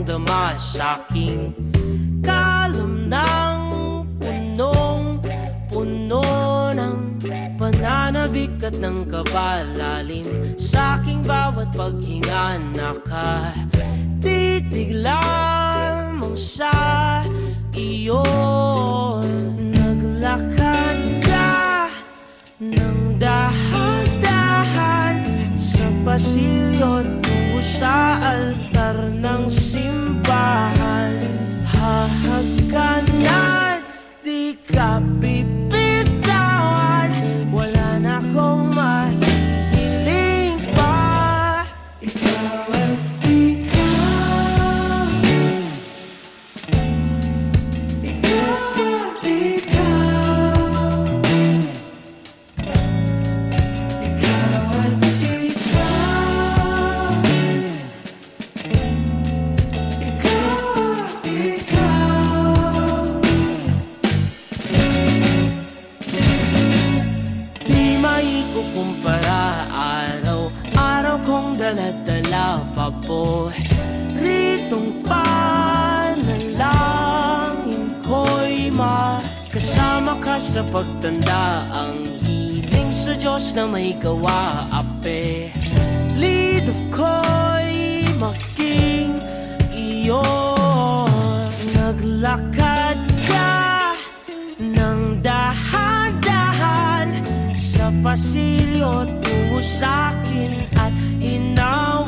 dama sa'king kalam ng punong-puno ng pananabik at ng kabalalim. Sa'king bawat paghinga nakatitig lamang sa iyo. Naglakad ka ng dahan-dahan sa pasilyo tungo sa altar ng simbahan. Hahagkanan, di ka bibitawan, wala na akong mahihiling pa. Ikaw at ikaw, ikaw at ikaw, ikaw at ikaw, di maikukumpara, araw-araw kong dala-dala pa po ritong panalangin ko'y makasama ka sa pagtanda. Ang hiling sa Diyos na may gawa, apelido ko'y maging iyo. Naglakad ka ng dahan-dahan sa pasilyo tungo sa'kin at hinaw